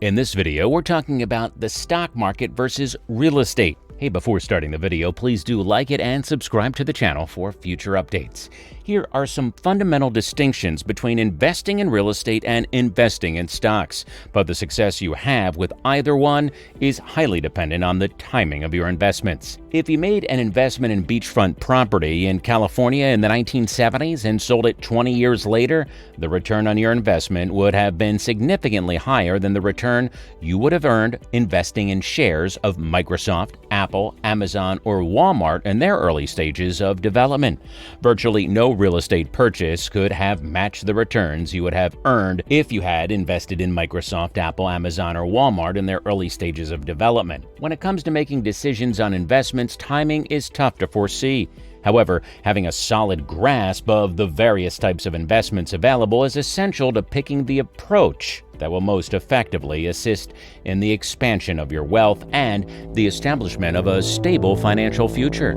In this video, we're talking about the stock market versus real estate. Hey, before starting the video, please do like it and subscribe to the channel for future updates. Here are some fundamental distinctions between investing in real estate and investing in stocks, but the success you have with either one is highly dependent on the timing of your investments. If you made an investment in beachfront property in California in the 1970s and sold it 20 years later, the return on your investment would have been significantly higher than the return you would have earned investing in shares of Microsoft, Apple, Amazon, or Walmart in their early stages of development. Virtually no real estate purchase could have matched the returns you would have earned if you had invested in Microsoft, Apple, Amazon, or Walmart in their early stages of development. When it comes to making decisions on investments, timing is tough to foresee. However, having a solid grasp of the various types of investments available is essential to picking the approach that will most effectively assist in the expansion of your wealth and the establishment of a stable financial future.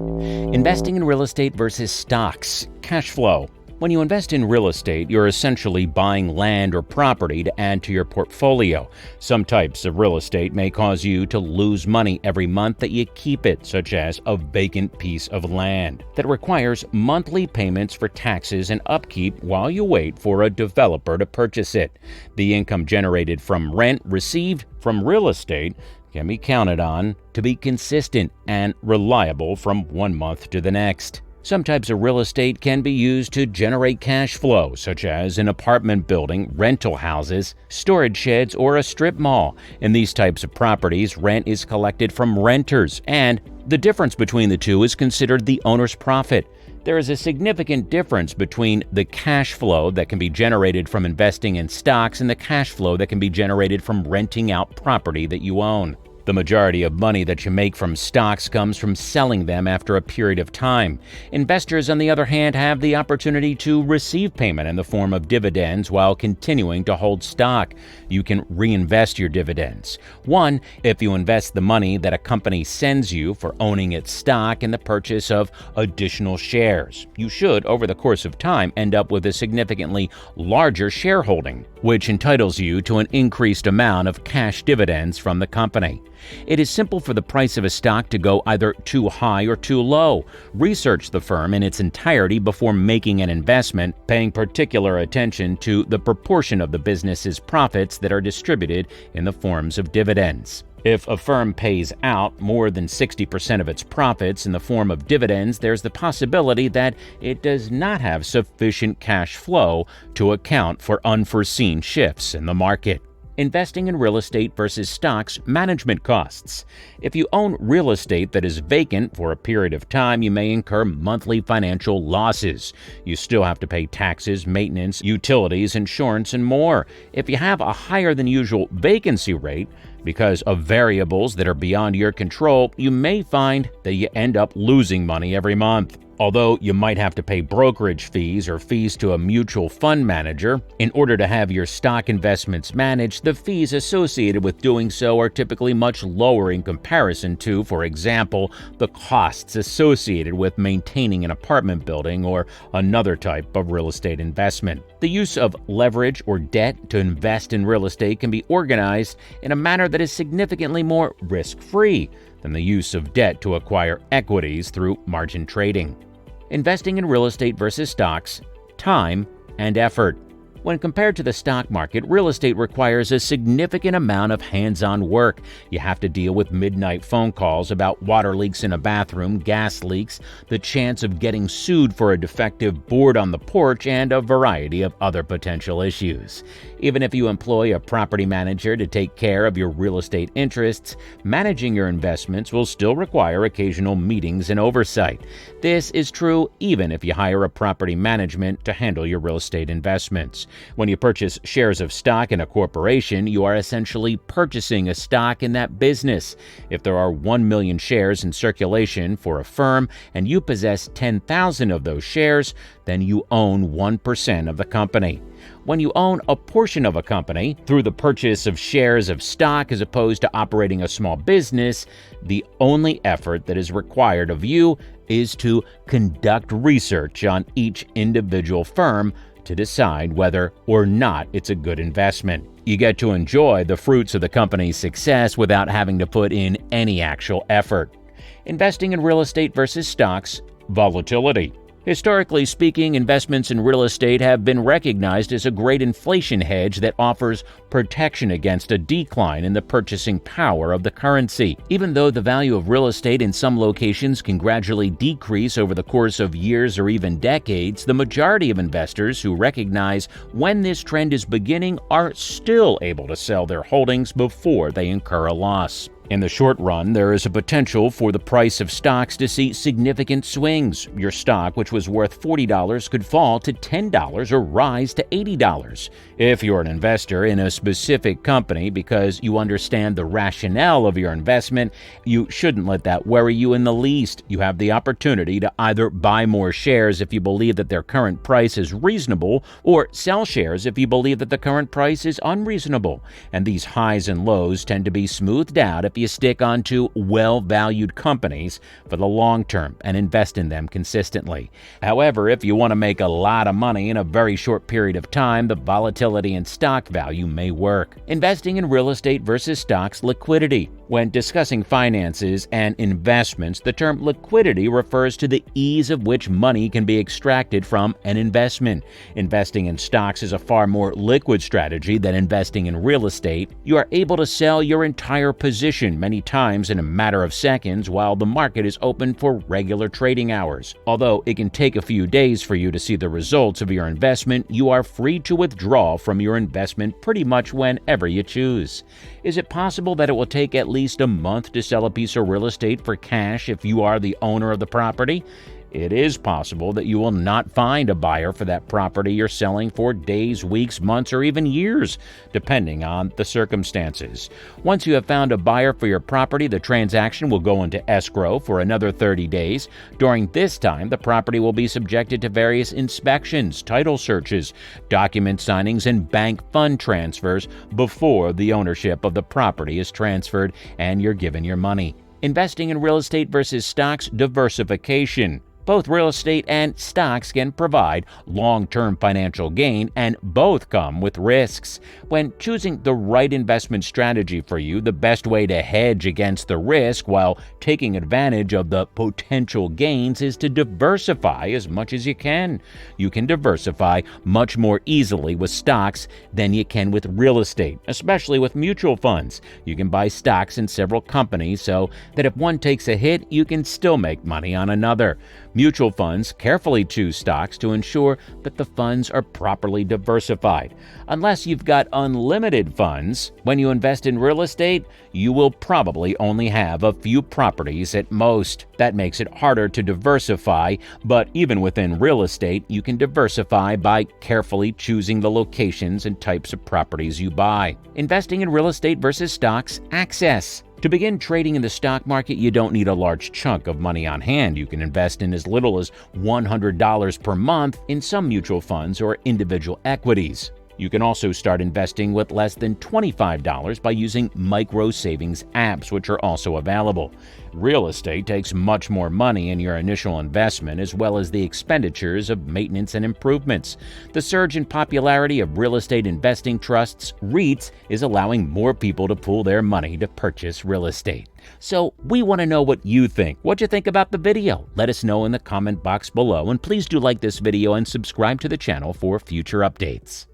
Investing in real estate versus stocks. Cash flow. When you invest in real estate, you're essentially buying land or property to add to your portfolio. Some types of real estate may cause you to lose money every month that you keep it, such as a vacant piece of land that requires monthly payments for taxes and upkeep while you wait for a developer to purchase it. The income generated from rent received from real estate can be counted on to be consistent and reliable from one month to the next. Some types of real estate can be used to generate cash flow, such as an apartment building, rental houses, storage sheds, or a strip mall. In these types of properties, rent is collected from renters, and the difference between the two is considered the owner's profit. There is a significant difference between the cash flow that can be generated from investing in stocks and the cash flow that can be generated from renting out property that you own. The majority of money that you make from stocks comes from selling them after a period of time. Investors, on the other hand, have the opportunity to receive payment in the form of dividends while continuing to hold stock. You can reinvest your dividends. One, if you invest the money that a company sends you for owning its stock in the purchase of additional shares. You should, over the course of time, end up with a significantly larger shareholding, which entitles you to an increased amount of cash dividends from the company. It is simple for the price of a stock to go either too high or too low. Research the firm in its entirety before making an investment, paying particular attention to the proportion of the business's profits that are distributed in the forms of dividends. If a firm pays out more than 60% of its profits in the form of dividends, there's the possibility that it does not have sufficient cash flow to account for unforeseen shifts in the market. Investing in real estate versus stocks management costs. If you own real estate that is vacant for a period of time, you may incur monthly financial losses. You still have to pay taxes, maintenance, utilities, insurance, and more. If you have a higher than usual vacancy rate, because of variables that are beyond your control, you may find that you end up losing money every month. Although you might have to pay brokerage fees or fees to a mutual fund manager in order to have your stock investments managed, the fees associated with doing so are typically much lower in comparison to, for example, the costs associated with maintaining an apartment building or another type of real estate investment. The use of leverage or debt to invest in real estate can be organized in a manner that is significantly more risk-free than the use of debt to acquire equities through margin trading. Investing in real estate versus stocks, time and effort. When compared to the stock market, real estate requires a significant amount of hands-on work. You have to deal with midnight phone calls about water leaks in a bathroom, gas leaks, the chance of getting sued for a defective board on the porch, and a variety of other potential issues. Even if you employ a property manager to take care of your real estate interests, managing your investments will still require occasional meetings and oversight. This is true even if you hire a property management to handle your real estate investments. When you purchase shares of stock in a corporation, you are essentially purchasing a stock in that business. If there are 1 million shares in circulation for a firm and you possess 10,000 of those shares, then you own 1% of the company. When you own a portion of a company through the purchase of shares of stock as opposed to operating a small business, the only effort that is required of you is to conduct research on each individual firm to decide whether or not it's a good investment. You get to enjoy the fruits of the company's success without having to put in any actual effort. Investing in real estate versus stocks. Volatility. Historically speaking, investments in real estate have been recognized as a great inflation hedge that offers protection against a decline in the purchasing power of the currency. Even though the value of real estate in some locations can gradually decrease over the course of years or even decades, the majority of investors who recognize when this trend is beginning are still able to sell their holdings before they incur a loss. In the short run, there is a potential for the price of stocks to see significant swings. Your stock, which was worth $40, could fall to $10 or rise to $80. If you're an investor in a specific company because you understand the rationale of your investment, you shouldn't let that worry you in the least. You have the opportunity to either buy more shares if you believe that their current price is reasonable, or sell shares if you believe that the current price is unreasonable. And these highs and lows tend to be smoothed out if you stick onto well-valued companies for the long term and invest in them consistently. However, if you want to make a lot of money in a very short period of time, the volatility in stock value may work. Investing in real estate versus stocks. Liquidity. When discussing finances and investments, the term liquidity refers to the ease of which money can be extracted from an investment. Investing in stocks is a far more liquid strategy than investing in real estate. You are able to sell your entire position many times in a matter of seconds while the market is open for regular trading hours. Although it can take a few days for you to see the results of your investment, you are free to withdraw from your investment pretty much whenever you choose. Is it possible that it will take at least a month to sell a piece of real estate for cash if you are the owner of the property? It is possible that you will not find a buyer for that property you're selling for days, weeks, months, or even years, depending on the circumstances. Once you have found a buyer for your property, the transaction will go into escrow for another 30 days. During this time, the property will be subjected to various inspections, title searches, document signings, and bank fund transfers before the ownership of the property is transferred and you're given your money. Investing in real estate versus stocks. Diversification. Both real estate and stocks can provide long-term financial gain, and both come with risks. When choosing the right investment strategy for you, the best way to hedge against the risk while taking advantage of the potential gains is to diversify as much as you can. You can diversify much more easily with stocks than you can with real estate, especially with mutual funds. You can buy stocks in several companies so that if one takes a hit, you can still make money on another. Mutual funds carefully choose stocks to ensure that the funds are properly diversified. Unless you've got unlimited funds, when you invest in real estate, you will probably only have a few properties at most. That makes it harder to diversify, but even within real estate, you can diversify by carefully choosing the locations and types of properties you buy. Investing in real estate versus stocks. Access. To begin trading in the stock market, you don't need a large chunk of money on hand. You can invest in as little as $100 per month in some mutual funds or individual equities. You can also start investing with less than $25 by using micro savings apps, which are also available. Real estate takes much more money in your initial investment, as well as the expenditures of maintenance and improvements. The surge in popularity of real estate investing trusts, REITs, is allowing more people to pool their money to purchase real estate. So we want to know what you think. What you think about the video? Let us know in the comment box below, and please do like this video and subscribe to the channel for future updates.